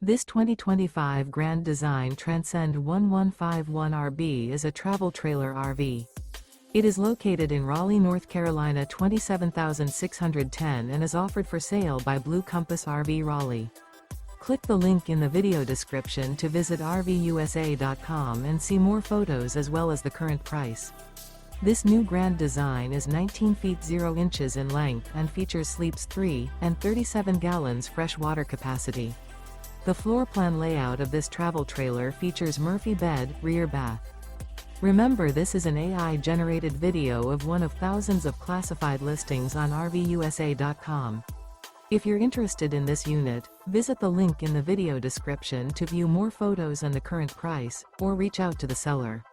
This 2025 Grand Design Transcend One 151 RB is a travel trailer RV. It is located in Raleigh, North Carolina 27610 and is offered for sale by Blue Compass RV Raleigh. Click the link in the video description to visit RVUSA.com and see more photos as well as the current price. This new Grand Design is 19 feet 0 inches in length and features sleeps 3 and 37 gallons fresh water capacity. The floor plan layout of this travel trailer features Murphy bed, rear bath. Remember, this is an AI-generated video of one of thousands of classified listings on RVUSA.com. If you're interested in this unit, visit the link in the video description to view more photos and the current price, or reach out to the seller.